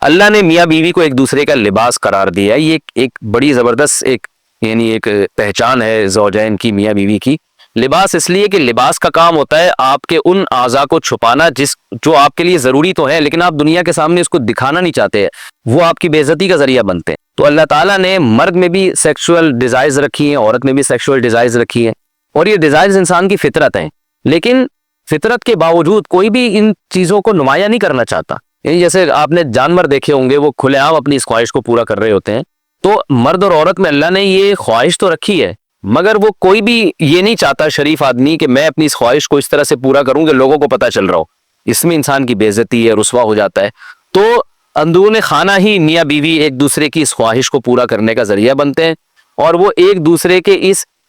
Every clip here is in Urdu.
اللہ نے میاں بیوی کو ایک دوسرے کا لباس قرار دیا. یہ ایک بڑی زبردست ایک پہچان ہے زوجین کی, میاں بیوی کی. لباس اس لیے کہ لباس کا کام ہوتا ہے آپ کے ان اعضاء کو چھپانا جو آپ کے لیے ضروری تو ہے لیکن آپ دنیا کے سامنے اس کو دکھانا نہیں چاہتے, وہ آپ کی بے عزتی کا ذریعہ بنتے ہیں. تو اللہ تعالیٰ نے مرد میں بھی سیکشول ڈیزائرز رکھی ہیں, عورت میں بھی سیکشول ڈیزائرز رکھی ہیں, اور یہ ڈیزائرز انسان کی فطرت ہیں. لیکن فطرت کے باوجود کوئی بھی ان چیزوں کو نمایاں نہیں کرنا چاہتا. یعنی جیسے آپ نے جانور دیکھے ہوں گے, وہ کھلے عام اپنی اس خواہش کو پورا کر رہے ہوتے ہیں. تو مرد اور عورت میں اللہ نے یہ خواہش تو رکھی ہے, مگر وہ کوئی بھی یہ نہیں چاہتا شریف آدمی کہ میں اپنی اس خواہش کو اس طرح سے پورا کروں کہ لوگوں کو پتہ چل رہا ہو. اس میں انسان کی بے عزتی ہے, رسوا ہو جاتا ہے. تو اندرون خانہ ہی میاں بیوی ایک دوسرے کی اس خواہش کو پورا کرنے کا ذریعہ بنتے ہیں, اور وہ ایک دوسرے کے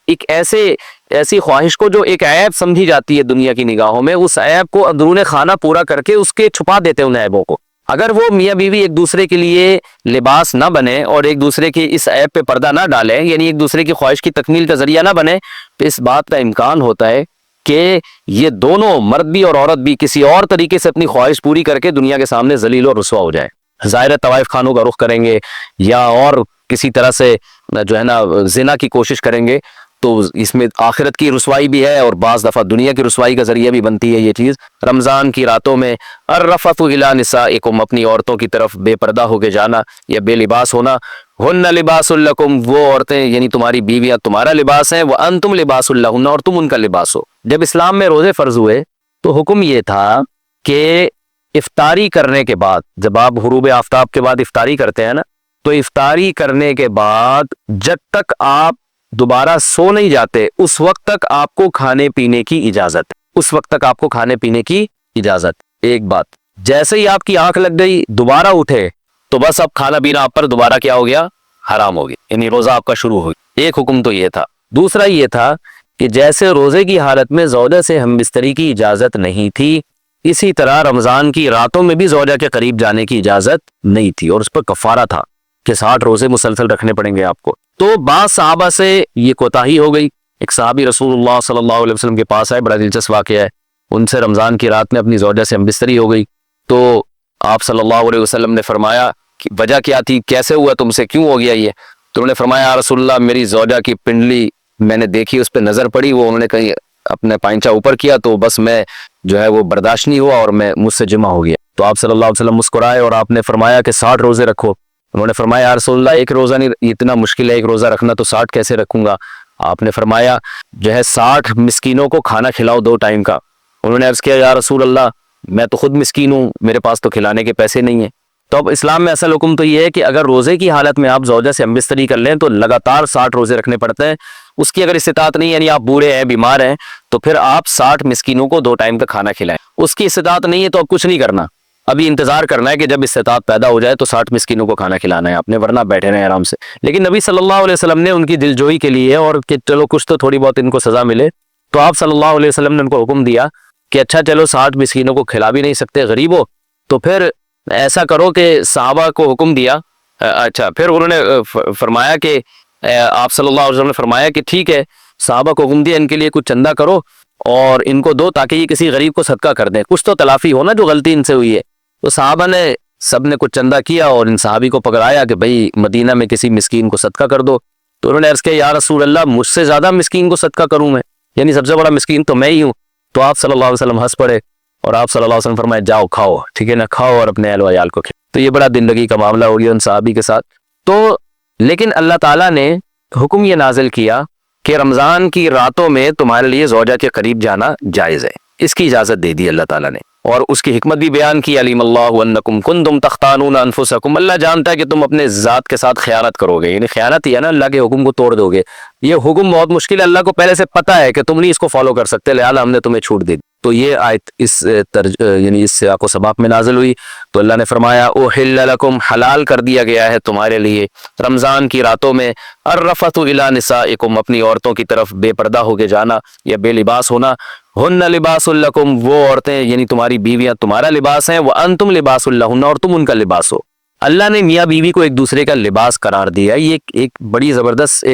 ایک ایسی خواہش کو جو ایک عیب سمجھی جاتی ہے دنیا کی نگاہوں میں, اس عیب کو اندرون خانہ پورا کر کے اس کے چھپا دیتے ہیں ان عیبوں کو. اگر وہ میاں بیوی ایک دوسرے کے لیے لباس نہ بنے اور ایک دوسرے کی اس عیب پہ پردہ نہ ڈالیں, یعنی ایک دوسرے کی خواہش کی تکمیل کا ذریعہ نہ بنے, تو اس بات کا امکان ہوتا ہے کہ یہ دونوں مرد بھی اور عورت بھی کسی اور طریقے سے اپنی خواہش پوری کر کے دنیا کے سامنے ذلیل اور رسوا ہو جائے. ظاہر طوائف خانوں کا رخ کریں گے یا اور کسی طرح سے جو ہے نا زنا کی کوشش کریں گے, تو اس میں آخرت کی رسوائی بھی ہے اور بعض دفعہ دنیا کی رسوائی کا ذریعہ بھی بنتی ہے یہ چیز. رمضان کی راتوں میں الرفث الی نسائکم, اپنی عورتوں کی طرف بے پردہ ہو کے جانا یا بے لباس ہونا. ہن لباس لکم, وہ عورتیں یعنی تمہاری بیویاں تمہارا لباس ہیں, وانتم لباس لہن, اور تم ان کا لباس ہو. جب اسلام میں روزے فرض ہوئے تو حکم یہ تھا کہ افطاری کرنے کے بعد, جب آپ غروب آفتاب کے بعد افطاری کرتے ہیں نا, تو افطاری کرنے کے بعد جب تک آپ دوبارہ سو نہیں جاتے اس وقت تک آپ کو کھانے پینے کی اجازت ہے. اس وقت تک آپ کو کھانے پینے کی اجازت. ایک بات, جیسے ہی آپ کی آنکھ لگ گئی دوبارہ اٹھے تو بس اب کھانا پینا آپ پر دوبارہ کیا ہو گیا, حرام ہو گیا, یعنی روزہ آپ کا شروع ہو گیا. ایک حکم تو یہ تھا. دوسرا یہ تھا کہ جیسے روزے کی حالت میں زوجہ سے ہم بستری کی اجازت نہیں تھی, اسی طرح رمضان کی راتوں میں بھی زوجہ کے قریب جانے کی اجازت نہیں تھی, اور اس پر کفارہ تھا کہ 60 روزے مسلسل رکھنے پڑیں گے آپ کو. تو بعض صحابہ سے یہ کوتاہی ہو گئی. ایک صحابی رسول اللہ صلی اللہ علیہ وسلم کے پاس آئے, بڑا دلچسپ واقعہ ہے. ان سے رمضان کی رات میں اپنی زوجہ سے ہم بستری ہو گئی, تو آپ صلی اللہ علیہ وسلم نے فرمایا کہ وجہ کیا تھی, کیسے ہوا تم سے, کیوں ہو گیا یہ؟ تو انہوں نے فرمایا یا رسول اللہ, میری زوجہ کی پنڈلی میں نے دیکھی, اس پہ نظر پڑی, وہ انہوں نے کہیں اپنے پائنچہ اوپر کیا تو بس میں جو ہے وہ برداشت نہیں ہوا اور میں مجھ سے جمع ہو گیا. تو آپ صلی اللہ علیہ وسلم مسکرائے اور آپ نے فرمایا کہ 60 روزے رکھو. انہوں نے فرمایا یا رسول اللہ, ایک روزہ نہیں, اتنا مشکل ہے ایک روزہ رکھنا, تو 60 کیسے رکھوں گا؟ آپ نے فرمایا جو ہے 60 مسکینوں کو کھانا کھلاؤ 2 ٹائم کا. انہوں نے عرض کیا یا رسول اللہ, میں تو خود مسکین ہوں, میرے پاس تو کھلانے کے پیسے نہیں ہیں. تو اب اسلام میں اصل حکم تو یہ ہے کہ اگر روزے کی حالت میں آپ زوجہ سے ہم بستری کر لیں تو لگاتار 60 روزے رکھنے پڑتے ہیں. اس کی اگر استطاعت نہیں, یعنی آپ بوڑھے ہیں, بیمار ہیں, تو پھر آپ 60 مسکینوں کو 2 ٹائم کا کھانا کھلائیں. اس کی استطاعت نہیں ہے تو اب کچھ نہیں کرنا, ابھی انتظار کرنا ہے کہ جب استطاعت پیدا ہو جائے تو 60 مسکینوں کو کھانا کھلانا ہے آپ نے, ورنہ بیٹھے رہیں آرام سے. لیکن نبی صلی اللہ علیہ وسلم نے ان کی دلجوئی کے لیے اور کہ چلو کچھ تو تھوڑی بہت ان کو سزا ملے, تو آپ صلی اللہ علیہ وسلم نے ان کو حکم دیا کہ اچھا چلو 60 مسکینوں کو کھلا بھی نہیں سکتے, غریب ہو, تو پھر ایسا کرو کہ صحابہ کو حکم دیا. اچھا پھر انہوں نے فرمایا کہ آپ صلی اللہ علیہ وسلم نے فرمایا کہ ٹھیک ہے, صحابہ کو حکم دیا ان کے لیے کچھ چندہ کرو اور ان کو دو تاکہ یہ کسی غریب کو صدقہ کر دیں, کچھ تو تلافی ہو نا جو غلطی ان سے ہوئی ہے. تو صحابہ نے سب نے کچھ چندہ کیا اور ان صحابی کو پکڑایا کہ بھئی مدینہ میں کسی مسکین کو صدقہ کر دو. تو انہوں نے عرض کیا یا رسول اللہ, مجھ سے زیادہ مسکین کو صدقہ کروں میں, یعنی سب سے بڑا مسکین تو میں ہی ہوں. تو آپ صلی اللہ علیہ وسلم ہنس پڑے اور آپ صلی اللہ علیہ وسلم فرمائے جاؤ کھاؤ, ٹھیک ہے نا, کھاؤ اور اپنے اہل و عیال کو کھلاؤ. تو یہ بڑا زندگی کا معاملہ ہو گیا ان صحابی کے ساتھ. تو لیکن اللہ تعالیٰ نے حکم یہ نازل کیا کہ رمضان کی راتوں میں تمہارے لیے زوجہ کے قریب جانا جائز ہے, اس کی اجازت دے دی اللہ تعالیٰ نے, اور اس کی حکمت بھی بیان کی. علیم اللہ انکم کنتم تختانون انفسکم, اللہ جانتا ہے کہ تم اپنے ذات کے ساتھ خیانت کرو گے, یعنی خیانت ہی ہے نا, اللہ کے حکم کو توڑ دو گے. یہ حکم بہت مشکل ہے, اللہ کو پہلے سے پتہ ہے کہ تم نہیں اس کو فالو کر سکتے, لہٰذا ہم نے تمہیں چھوٹ دے دی. تو یہ آیت یعنی اس سیاق و سباق میں نازل ہوئی. تو اللہ نے فرمایا اوحل لکم, حلال کر دیا گیا ہے تمہارے لیے رمضان کی راتوں میں, الرفث الی نسائکم, اپنی عورتوں کی طرف بے پردہ ہو کے جانا یا بے لباس ہونا. ہن لباس لکم, وہ عورتیں یعنی تمہاری بیویاں تمہارا لباس ہیں, وانتم لباس لہن, اور تم ان کا لباس ہو. اللہ نے میاں بیوی کو ایک دوسرے کا لباس قرار دیا. یہ ایک بڑی زبردست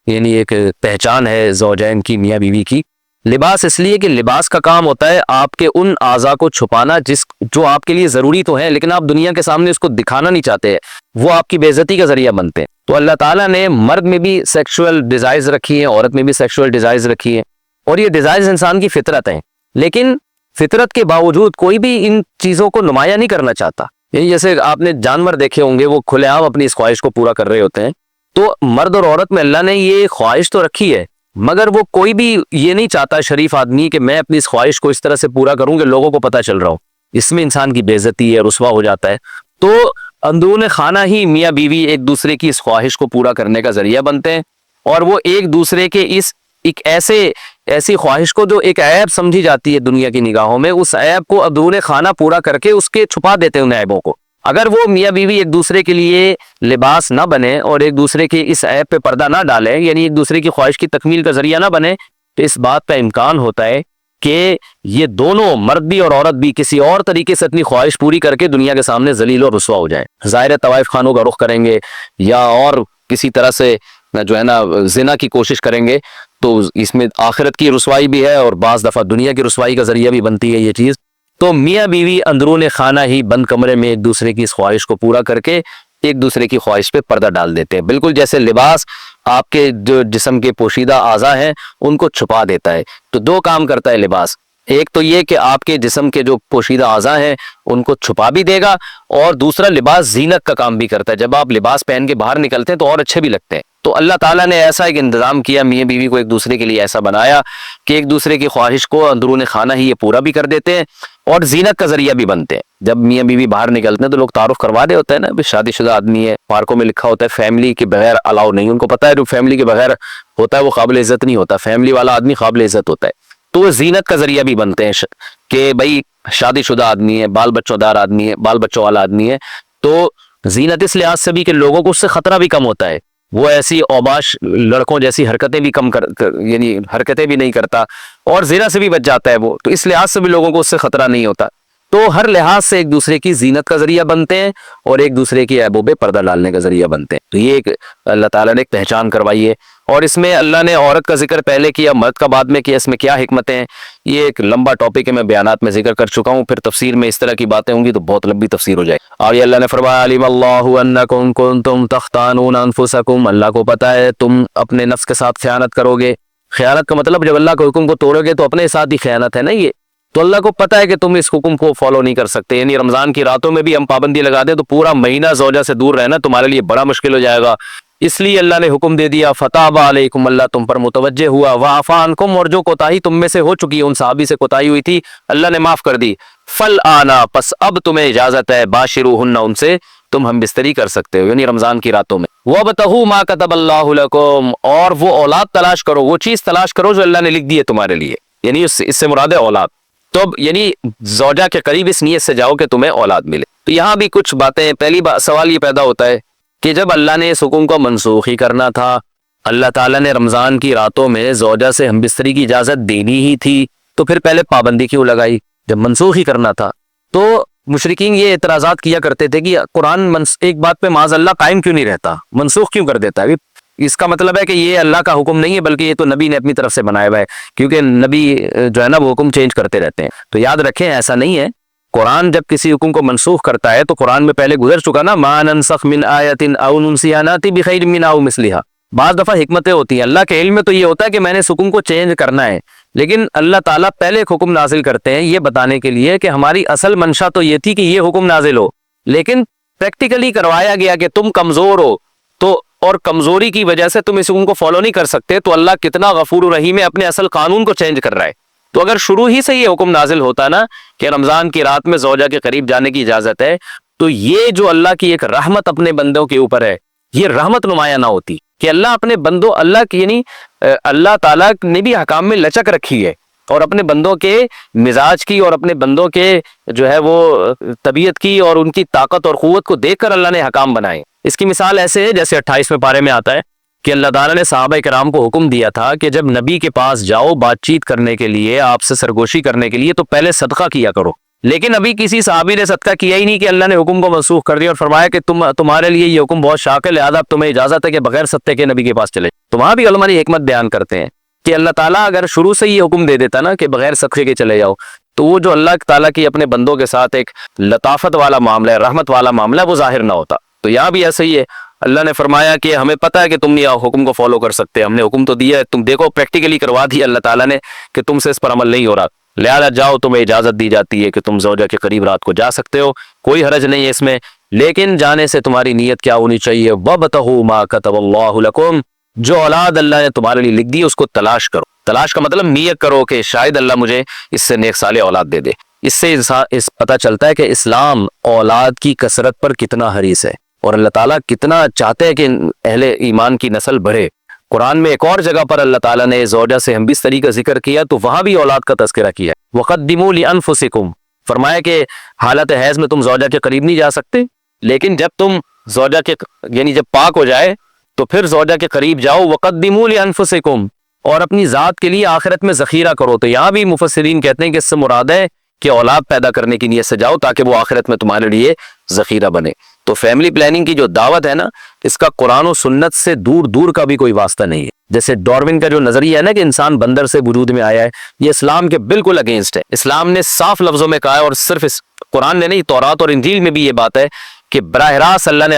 یعنی ایک پہچان ہے زوجین کی, میاں بیوی کی. لباس اس لیے کہ لباس کا کام ہوتا ہے آپ کے ان اعضاء کو چھپانا جو آپ کے لیے ضروری تو ہے لیکن آپ دنیا کے سامنے اس کو دکھانا نہیں چاہتے، وہ آپ کی بے عزتی کا ذریعہ بنتے ہیں۔ تو اللہ تعالیٰ نے مرد میں بھی سیکشول ڈیزائرز رکھی ہیں، عورت میں بھی سیکشول ڈیزائرز رکھی ہیں، اور یہ ڈیزائرز انسان کی فطرت ہیں، لیکن فطرت کے باوجود کوئی بھی ان چیزوں کو نمایاں نہیں کرنا چاہتا۔ یعنی جیسے آپ نے جانور دیکھے ہوں گے، وہ کھلے عام اپنی اس خواہش کو پورا کر رہے ہوتے ہیں، تو مرد اور عورت میں اللہ نے یہ خواہش تو رکھی ہے، مگر وہ کوئی بھی یہ نہیں چاہتا شریف آدمی کہ میں اپنی اس خواہش کو اس طرح سے پورا کروں کہ لوگوں کو پتہ چل رہا ہو، اس میں انسان کی بے عزتی ہے، رسوا ہو جاتا ہے۔ تو اندرون خانہ ہی میاں بیوی ایک دوسرے کی اس خواہش کو پورا کرنے کا ذریعہ بنتے ہیں، اور وہ ایک دوسرے کے اس ایک ایسی خواہش کو جو ایک عیب سمجھی جاتی ہے دنیا کی نگاہوں میں، اس عیب کو اندرون خانہ پورا کر کے اس کے چھپا دیتے ہیں ان عیبوں کو۔ اگر وہ میاں بیوی ایک دوسرے کے لیے لباس نہ بنے اور ایک دوسرے کے اس عیب پہ پردہ نہ ڈالے، یعنی ایک دوسرے کی خواہش کی تکمیل کا ذریعہ نہ بنے، تو اس بات کا امکان ہوتا ہے کہ یہ دونوں مرد بھی اور عورت بھی کسی اور طریقے سے اپنی خواہش پوری کر کے دنیا کے سامنے ذلیل اور رسوا ہو جائیں، ظاہر طوائف خانوں کا رخ کریں گے یا اور کسی طرح سے جو ہے نا زنا کی کوشش کریں گے، تو اس میں آخرت کی رسوائی بھی ہے اور بعض دفعہ دنیا کی رسوائی کا ذریعہ بھی بنتی ہے یہ چیز۔ تو میاں بیوی اندرون خانہ ہی بند کمرے میں ایک دوسرے کی اس خواہش کو پورا کر کے ایک دوسرے کی خواہش پہ پردہ ڈال دیتے ہیں، بالکل جیسے لباس آپ کے جو جسم کے پوشیدہ اعضاء ہیں ان کو چھپا دیتا ہے۔ تو دو کام کرتا ہے لباس، ایک تو یہ کہ آپ کے جسم کے جو پوشیدہ اعضاء ہیں ان کو چھپا بھی دے گا، اور دوسرا لباس زینت کا کام بھی کرتا ہے، جب آپ لباس پہن کے باہر نکلتے ہیں تو اور اچھے بھی لگتے ہیں۔ تو اللہ تعالیٰ نے ایسا ایک انتظام کیا، میاں بیوی کو ایک دوسرے کے لیے ایسا بنایا کہ ایک دوسرے کی خواہش کو اندرون خانہ ہی یہ پورا بھی کر دیتے ہیں اور زینت کا ذریعہ بھی بنتے ہیں۔ جب میاں بیوی باہر نکلتے ہیں تو لوگ تعارف کروا رہے ہوتے ہیں نا، شادی شدہ آدمی ہے، پارکوں میں لکھا ہوتا ہے فیملی کے بغیر الاؤ نہیں، ان کو پتا ہے جو فیملی کے بغیر ہوتا ہے وہ قابل عزت نہیں ہوتا، فیملی والا آدمی قابل عزت ہوتا ہے۔ تو وہ زینت کا ذریعہ بھی بنتے ہیں کہ بھائی شادی شدہ آدمی ہے، بال بچوں دار آدمی ہے، بال بچوں والا آدمی ہے، تو زینت اس لحاظ سے بھی کہ لوگوں کو اس سے خطرہ بھی کم ہوتا ہے، وہ ایسی اوباش لڑکوں جیسی حرکتیں بھی یعنی حرکتیں بھی نہیں کرتا، اور زنا سے بھی بچ جاتا ہے وہ، تو اس لحاظ سے بھی لوگوں کو اس سے خطرہ نہیں ہوتا۔ تو ہر لحاظ سے ایک دوسرے کی زینت کا ذریعہ بنتے ہیں اور ایک دوسرے کی عیبوں پہ پردہ ڈالنے کا ذریعہ بنتے ہیں۔ تو یہ ایک اللہ تعالیٰ نے ایک پہچان کروائی ہے، اور اس میں اللہ نے عورت کا ذکر پہلے کیا، مرد کا بعد میں کیا، اس میں کیا حکمتیں ہیں، یہ ایک لمبا ٹاپک ہے، میں بیانات میں ذکر کر چکا ہوں، پھر تفسیر میں اس طرح کی باتیں ہوں گی تو بہت لمبی تفسیر ہو جائے۔ اور یہ اللہ نے فرمایا علم اللہ انکم کنتم تختانون انفسکم، اللہ کو پتا ہے تم اپنے نفس کے ساتھ خیانت کرو گے۔ خیانت کا مطلب جب اللہ کے حکم کو توڑو گے تو اپنے ساتھ ہی خیانت ہے نا یہ، تو اللہ کو پتا ہے کہ تم اس حکم کو فالو نہیں کر سکتے، یعنی رمضان کی راتوں میں بھی ہم پابندی لگا دیں تو پورا مہینہ زوجہ سے دور رہنا تمہارے لیے بڑا مشکل ہو جائے گا، اس لیے اللہ نے حکم دے دیا فتاب علیکم، اللہ تم پر متوجہ ہوا، وعفا عنکم، اور جو کوتاہی تم میں سے ہو چکی ہے، ان صحابی سے کوتاہی ہوئی تھی اللہ نے معاف کر دی، فالآنا، پس اب تمہیں اجازت ہے، باشروہن، ان سے تم ہم بستری کر سکتے ہو، یعنی رمضان کی راتوں میں، وابتغوا ما کتب اللہ لکم، اور وہ اولاد تلاش کرو، وہ چیز تلاش کرو جو اللہ نے لکھ دی ہے تمہارے لیے، یعنی اس سے مراد ہے اولاد، تو یعنی زوجہ کے قریب اس نیت سے جاؤ کہ تمہیں اولاد ملے۔ تو یہاں بھی کچھ باتیں، پہلی سوال یہ پیدا ہوتا ہے کہ جب اللہ نے اس حکم کو منسوخ ہی کرنا تھا، اللہ تعالیٰ نے رمضان کی راتوں میں زوجہ سے ہم بستری کی اجازت دینی ہی تھی، تو پھر پہلے پابندی کیوں لگائی جب منسوخ ہی کرنا تھا؟ تو مشرکین یہ اعتراضات کیا کرتے تھے کہ قرآن ایک بات پہ معاذ اللہ قائم کیوں نہیں رہتا، منسوخ کیوں کر دیتا ہے؟ اس کا مطلب ہے کہ یہ اللہ کا حکم نہیں ہے بلکہ یہ تو نبی نے اپنی طرف سے بنایا ہوا ہے، کیونکہ نبی جو ہے نا وہ حکم چینج کرتے رہتے ہیں۔ تو یاد رکھیں ایسا نہیں ہے، قرآن جب کسی حکم کو منسوخ کرتا ہے تو قرآن میں پہلے گزر چکا نا، ما ننسخ من آیت او ننسیها نأتی بخیر منہا او مثلہا، بعض دفعہ حکمتیں ہوتی ہیں، اللہ کے علم میں تو یہ ہوتا ہے کہ میں نے اس حکم کو چینج کرنا ہے، لیکن اللہ تعالیٰ پہلے ایک حکم نازل کرتے ہیں یہ بتانے کے لیے کہ ہماری اصل منشا تو یہ تھی کہ یہ حکم نازل ہو، لیکن پریکٹیکلی کروایا گیا کہ تم کمزور ہو، تو اور کمزوری کی وجہ سے تم اس حکم کو فالو نہیں کر سکتے، تو اللہ کتنا غفور رحیم ہے، اپنے اصل قانون کو چینج کر رہا ہے۔ تو اگر شروع ہی سے یہ حکم نازل ہوتا نا کہ رمضان کی رات میں زوجہ کے قریب جانے کی اجازت ہے، تو یہ جو اللہ کی ایک رحمت اپنے بندوں کے اوپر ہے، یہ رحمت نمایاں نہ ہوتی کہ اللہ اپنے بندوں، اللہ کی یعنی اللہ تعالیٰ نے بھی حکام میں لچک رکھی ہے، اور اپنے بندوں کے مزاج کی اور اپنے بندوں کے جو ہے وہ طبیعت کی اور ان کی طاقت اور قوت کو دیکھ کر اللہ نے حکام بنائے۔ اس کی مثال ایسے ہے جیسے 28ویں پارے میں آتا ہے کہ اللہ تعالیٰ نے صحابہ کرام کو حکم دیا تھا کہ جب نبی کے پاس جاؤ بات چیت کرنے کے لیے، آپ سے سرگوشی کرنے کے لیے، تو پہلے صدقہ کیا کرو، لیکن ابھی کسی صحابی نے صدقہ کیا ہی نہیں کہ اللہ نے حکم کو منسوخ کر دیا اور فرمایا کہ تمہارے لیے یہ حکم بہت شاق ہے، لہذا اب تمہیں اجازت ہے کہ بغیر صدقے کے نبی کے پاس چلے۔ تو وہاں بھی علماء حکمت بیان کرتے ہیں کہ اللہ تعالیٰ اگر شروع سے یہ حکم دے دیتا نا کہ بغیر صدقے کے چلے جاؤ، تو وہ جو اللہ تعالیٰ کی اپنے بندوں کے ساتھ ایک لطافت والا معاملہ ہے، رحمت والا معاملہ ہے، وہ ظاہر نہ ہوتا۔ تو یہاں بھی ایسا ہی ہے، اللہ نے فرمایا کہ ہمیں پتہ ہے کہ تم یہ حکم کو فالو کر سکتے، ہم نے حکم تو دیا ہے، تم دیکھو پریکٹیکلی کروا دیا اللہ تعالیٰ نے کہ تم سے اس پر عمل نہیں ہو رہا، لہذا جاؤ، تمہیں اجازت دی جاتی ہے کہ تم زوجہ کے قریب رات کو جا سکتے ہو، کوئی حرج نہیں ہے اس میں، لیکن جانے سے تمہاری نیت کیا ہونی چاہیے؟ وَابْتَغُوا مَا كَتَبَ اللَّهُ لَكُمْ، جو اولاد اللہ نے تمہارے لیے لکھ دی اس کو تلاش کرو۔ تلاش کا مطلب نیت کرو کہ شاید اللہ مجھے اس سے نیک صالح اولاد دے دے۔ اس سے اس پتہ چلتا ہے کہ اسلام اولاد کی کثرت پر کتنا حریص ہے، اور اللہ تعالیٰ کتنا چاہتے ہیں کہ اہل ایمان کی نسل بڑھے۔ قرآن میں ایک اور جگہ پر اللہ تعالیٰ نے زوجہ سے ہم بھی اس طریقے کا ذکر کیا، تو وہاں بھی اولاد کا تذکرہ کیا ہے۔ وَقَدِّمُوا لِأَنفُسِكُمْ، فرمایا کہ حالت حیض میں تم زوجہ کے قریب نہیں جا سکتے، لیکن جب تم زوجہ کے یعنی جب پاک ہو جائے تو پھر زوجہ کے قریب جاؤ۔ وَقَدِّمُوا لِأَنفُسِكُمْ، اور اپنی ذات کے لیے آخرت میں ذخیرہ کرو۔ تو یہاں بھی مفسرین کہتے ہیں کہ اس سے مراد ہے کہ اولاد پیدا کرنے کی نیت سے جاؤ تاکہ وہ آخرت میں تمہارے لیے ذخیرہ بنے۔ تو فیملی پلاننگ کی جو دعوت ہے نا، اس کا قرآن و سنت سے دور دور کا بھی کوئی واسطہ نہیں ہے۔ جیسے ڈاروین کا جو نظریہ ہے نا کہ انسان بندر سے وجود میں آیا ہے، یہ اسلام کے بالکل اگینسٹ ہے۔ اسلام نے صاف لفظوں میں کہا ہے، اور صرف قرآن نے نہیں، تورات اور انجیل میں بھی یہ بات ہے کہ براہ راست اللہ نے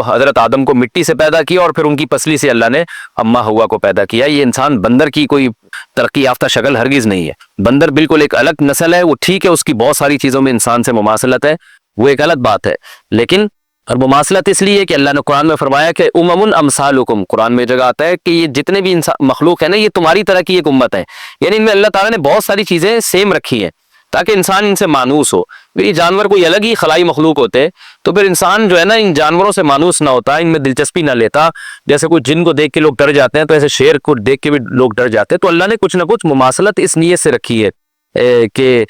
حضرت آدم کو مٹی سے پیدا کیا، اور پھر ان کی پسلی سے اللہ نے اماں حوا کو پیدا کیا۔ یہ انسان بندر کی کوئی ترقی یافتہ شکل ہرگز نہیں ہے۔ بندر بالکل ایک الگ نسل ہے، وہ ٹھیک ہے اس کی بہت ساری چیزوں میں انسان سے مماثلت ہے، وہ ایک الگ بات ہے، لیکن اور مماثلت اس لیے کہ اللہ نے قرآن میں فرمایا کہ امم امثالکم، قرآن میں جگہ آتا ہے کہ یہ جتنے بھی مخلوق ہے نا، یہ تمہاری طرح کی ایک امت ہے، یعنی ان میں اللہ تعالیٰ نے بہت ساری چیزیں سیم رکھی ہیں تاکہ انسان ان سے مانوس ہو۔ یہ جانور کوئی الگ ہی خلائی مخلوق ہوتے تو پھر انسان جو ہے نا ان جانوروں سے مانوس نہ ہوتا، ان میں دلچسپی نہ لیتا۔ جیسے کوئی جن کو دیکھ کے لوگ ڈر جاتے ہیں، تو ایسے شیر کو دیکھ کے بھی لوگ ڈر جاتے ہیں۔ تو اللہ نے کچھ نہ کچھ مماثلت اس نیت سے رکھی ہے کہ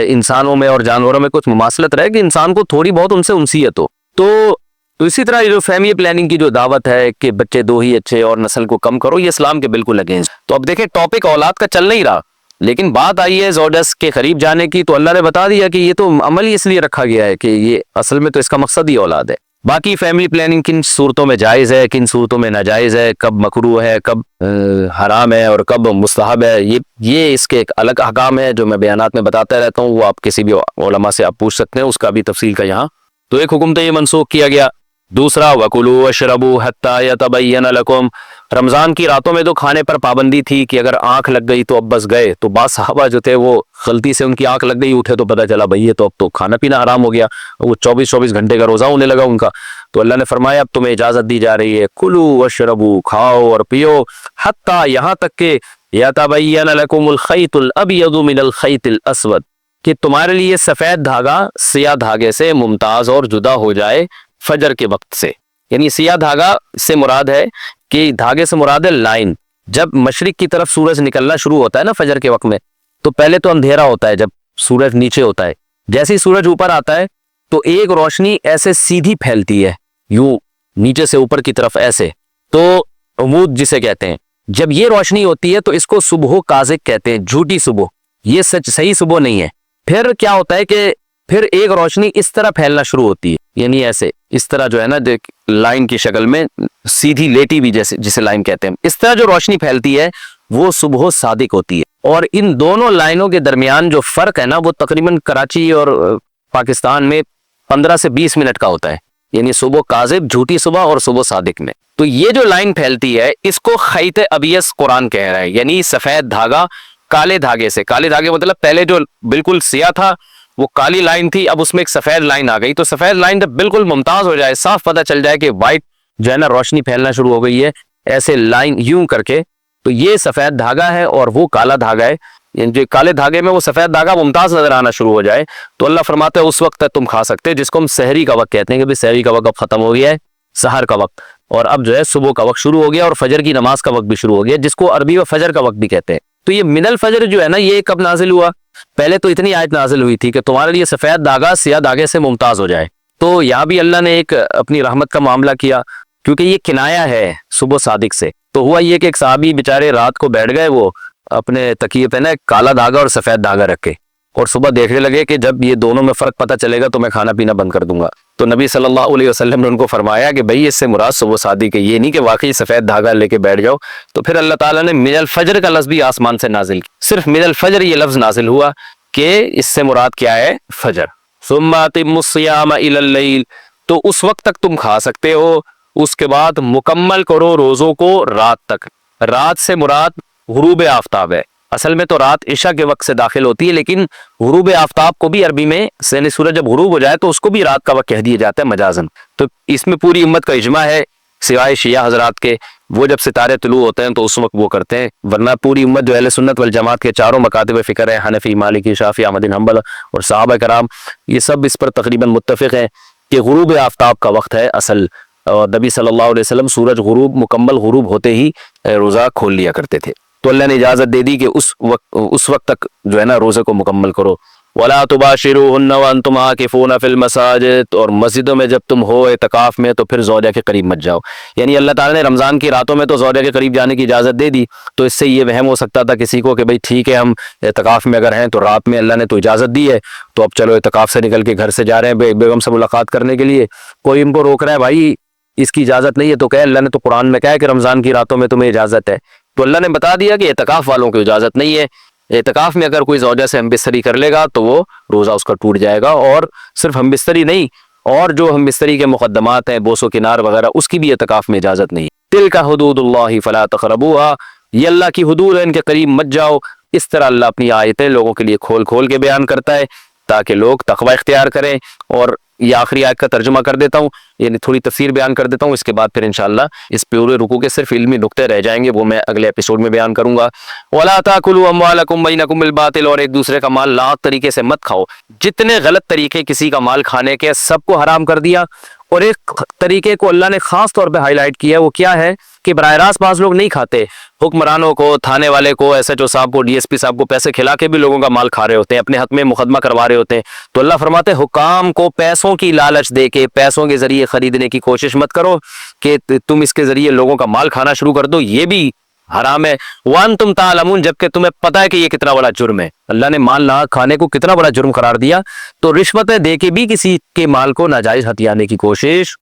انسانوں میں اور جانوروں میں کچھ مماثلت رہے، کہ انسان کو تھوڑی بہت ان سے انسیت ہو۔ تو اسی طرح جو فیملی پلاننگ کی جو دعوت ہے کہ بچے دو ہی اچھے اور نسل کو کم کرو، یہ اسلام کے بالکل اگینسٹ۔ تو اب دیکھیں ٹاپک اولاد کا چل نہیں رہا، لیکن بات آئی ہے زوجس کے قریب جانے کی، تو اللہ نے بتا دیا کہ یہ تو عمل ہی اس لیے رکھا گیا ہے کہ یہ اصل میں تو اس کا مقصد ہی اولاد ہے۔ باقی فیملی پلاننگ کن صورتوں میں جائز ہے، کن صورتوں میں ناجائز ہے، کب مکروہ ہے، کب حرام ہے اور کب مستحب ہے، یہ اس کے ایک الگ احکام ہے جو میں بیانات میں بتاتا رہتا ہوں، وہ آپ کسی بھی علماء سے آپ پوچھ سکتے ہیں، اس کا بھی تفصیل کا یہاں۔ تو ایک حکم تو یہ منسوخ کیا گیا۔ دوسرا وَكُلُوا وَاشْرَبُوا حَتَّى يَتَبَيَّنَ لَكُمْ، رمضان کی راتوں میں تو کھانے پر پابندی تھی کہ اگر آنکھ لگ گئی تو اب بس گئے۔ تو بعض صحابہ جو تھے وہ غلطی سے ان کی آنکھ لگ گئی، اٹھے تو پتہ چلا بھئی یہ تو اب تو کھانا پینا حرام ہو گیا، وہ 24 گھنٹے کا روزہ ہونے لگا ان کا۔ تو اللہ نے فرمایا اب تمہیں اجازت دی جا رہی ہے، کلوا واشربوا، کھاؤ اور پیو، حتیٰ یہاں تک کہ یتبین لکم الخیط الابیض من الخیط الاسود، کہ تمہارے لیے سفید دھاگا سیاہ دھاگے سے ممتاز اور جدا ہو جائے فجر کے وقت سے۔ یعنی سیاہ دھاگا سے مراد ہے کہ دھاگے سے مراد ہے لائن۔ جب مشرق کی طرف سورج نکلنا شروع ہوتا ہے نا فجر کے وقت میں، تو پہلے تو اندھیرا ہوتا ہے جب سورج نیچے ہوتا ہے، جیسے ہی سورج اوپر آتا ہے تو ایک روشنی ایسے سیدھی پھیلتی ہے، یوں نیچے سے اوپر کی طرف ایسے، تو عمود جسے کہتے ہیں۔ جب یہ روشنی ہوتی ہے تو اس کو صبح کاذب کہتے ہیں، جھوٹی صبح، یہ صحیح صبح نہیں ہے۔ پھر کیا ہوتا ہے کہ پھر ایک روشنی اس طرح پھیلنا شروع ہوتی ہے، یعنی ایسے اس طرح جو ہے نا لائن کی شکل میں سیدھی لیٹی بھی جسے لائن کہتے ہیں، اس طرح جو روشنی پھیلتی ہے وہ صبح صادق ہوتی ہے۔ اور ان دونوں لائنوں کے درمیان جو فرق ہے نا وہ تقریباً کراچی اور پاکستان میں 15 سے 20 منٹ کا ہوتا ہے، یعنی صبح کاذب جھوٹی صبح اور صبح صادق میں۔ تو یہ جو لائن پھیلتی ہے اس کو خیط ابیض قرآن کہہ رہا ہے، یعنی سفید دھاگا کالے دھاگے سے۔ کالے دھاگے مطلب پہلے جو بالکل سیاہ تھا وہ کالی لائن تھی، اب اس میں ایک سفید لائن آ گئی۔ تو سفید لائن جب بالکل ممتاز ہو جائے، صاف پتہ چل جائے کہ وائٹ جو ہے نا روشنی پھیلنا شروع ہو گئی ہے ایسے لائن یوں کر کے، تو یہ سفید دھاگا ہے اور وہ کالا دھاگا ہے۔ یعنی جو کالے دھاگے میں وہ سفید دھاگا ممتاز نظر آنا شروع ہو جائے تو اللہ فرماتا ہے اس وقت تک تم کھا سکتے، جس کو ہم سحری کا وقت کہتے ہیں کہ بھئی سحری کا وقت اب ختم ہو گیا ہے، سحر کا وقت، اور اب جو ہے صبح کا وقت شروع ہو گیا اور فجر کی نماز کا وقت بھی شروع ہو گیا، جس کو عربی و فجر کا وقت بھی کہتے ہیں۔ تو یہ من الفجر جو ہے نا یہ کب نازل ہوا؟ پہلے تو اتنی آیت نازل ہوئی تھی کہ تمہارے لیے سفید دھاگا سیاہ دھاگے سے ممتاز ہو جائے۔ تو یہاں بھی اللہ نے ایک اپنی رحمت کا معاملہ کیا، کیونکہ یہ کنایا ہے صبح صادق سے۔ تو ہوا یہ کہ ایک صحابی بیچارے رات کو بیٹھ گئے، وہ اپنے تکیے پہ نا کالا دھاگا اور سفید دھاگا رکھ کے، اور صبح دیکھنے لگے کہ جب یہ دونوں میں فرق پتہ چلے گا تو میں کھانا پینا بند کر دوں گا. تو نبی صلی اللہ علیہ وسلم نے ان کو فرمایا کہ بھائی اس سے مراد صبح شادی کے یہ نہیں کہ واقعی سفید دھاگا لے کے بیٹھ جاؤ. تو پھر اللہ تعالیٰ نے من الفجر کا لفظ بھی آسمان سے نازل کیا. صرف من الفجر یہ لفظ نازل ہوا کہ اس سے مراد کیا ہے؟ فجر. ثم اتموا الصیام الی اللیل، تو اس وقت تک تم کھا سکتے ہو، اس کے بعد مکمل کرو روزوں کو رات تک. رات سے مراد غروب آفتاب ہے. اصل میں تو رات عشاء کے وقت سے داخل ہوتی ہے، لیکن غروب آفتاب کو بھی عربی میں یعنی سورج جب غروب ہو جائے تو اس کو بھی رات کا وقت کہہ دیا جاتا ہے مجازن. تو اس میں پوری امت کا اجماع ہے سوائے شیعہ حضرات کے، وہ جب ستارے طلوع ہوتے ہیں تو اس وقت وہ کرتے ہیں، ورنہ پوری امت جو اہل سنت والجماعت کے چاروں مکاتب فکر ہے، حنفی، مالکی، شافعی، احمد بن حنبل اور صحابہ کرام، یہ سب اس پر تقریباً متفق ہیں کہ غروب آفتاب کا وقت ہے اصل. اور نبی صلی اللہ علیہ وسلم سورج غروب مکمل غروب ہوتے ہی روزہ کھول لیا کرتے تھے. تو اللہ نے اجازت دے دی کہ اس وقت تک جو ہے نا روزے کو مکمل کرو. وَلَا تُبَاشِرُوهُنَّ وَأَنْتُمْ عَاكِفُونَ فِي الْمَسَاجِدِ، اور مسجدوں میں جب تم ہو اعتکاف میں تو پھر زوجہ کے قریب مت جاؤ. یعنی اللہ تعالیٰ نے رمضان کی راتوں میں تو زوجہ کے قریب جانے کی اجازت دے دی، تو اس سے یہ وہم ہو سکتا تھا کسی کو کہ بھئی ٹھیک ہے ہم اعتکاف میں اگر ہیں تو رات میں اللہ نے تو اجازت دی ہے تو اب چلو اعتکاف سے نکل کے گھر سے جا رہے ہیں بیگم سے ملاقات کرنے کے لیے، کوئی ان کو روک رہا ہے بھائی اس کی اجازت نہیں ہے، تو کہ اللہ نے تو قرآن میں کہا ہے کہ رمضان کی راتوں میں تمہیں اجازت ہے. تو اللہ نے بتا دیا کہ اعتکاف والوں کو اجازت نہیں ہے. اعتکاف میں اگر کوئی زوجہ سے ہم بستری کر لے گا تو وہ روزہ اس کا ٹوٹ جائے گا. اور صرف ہم بستری نہیں، اور جو ہم بستری کے مقدمات ہیں بوس و کنار وغیرہ اس کی بھی اعتکاف میں اجازت نہیں. تلک حدود اللہ فلا تقربوها، یہ اللہ کی حدود ہے ان کے قریب مت جاؤ. اس طرح اللہ اپنی آیتیں لوگوں کے لیے کھول کھول کے بیان کرتا ہے تاکہ لوگ تقوی اختیار کریں. اور یہ آخری آیت کا ترجمہ کر دیتا ہوں، یعنی تھوڑی تفسیر بیان کر دیتا ہوں، اس کے بعد پھر انشاءاللہ اس پورے رکوع کے صرف علمی نقطے رہ جائیں گے، وہ میں اگلے ایپیسوڈ میں بیان کروں گا. وَلَا تَأْكُلُوا أَمْوَالَكُمْ بَيْنَكُمْ بِالْبَاطِلِ، اور ایک دوسرے کا مال لاحق طریقے سے مت کھاؤ. جتنے غلط طریقے کسی کا مال کھانے کے سب کو حرام کر دیا، اور ایک طریقے کو اللہ نے خاص طور پہ ہائی لائٹ کیا ہے. وہ کیا ہے کہ براہ راست بعض لوگ نہیں کھاتے، حکمرانوں کو، تھانے والے کو، ایس ایچ او صاحب کو، ڈی ایس پی صاحب کو پیسے کھلا کے بھی لوگوں کا مال کھا رہے ہوتے ہیں، اپنے حق میں مقدمہ کروا رہے ہوتے ہیں. تو اللہ فرماتے ہیں حکام کو پیسوں کی لالچ دے کے پیسوں کے ذریعے خریدنے کی کوشش مت کرو کہ تم اس کے ذریعے لوگوں کا مال کھانا شروع کر دو، یہ بھی حرام ہے. وَأَنْتُمْ تَعْلَمُونَ، جبکہ تمہیں پتہ ہے کہ یہ کتنا بڑا جرم ہے. اللہ نے مال نہ کھانے کو کتنا بڑا جرم قرار دیا، تو رشوتیں دے کے بھی کسی کے مال کو ناجائز ہتھیانے کی کوشش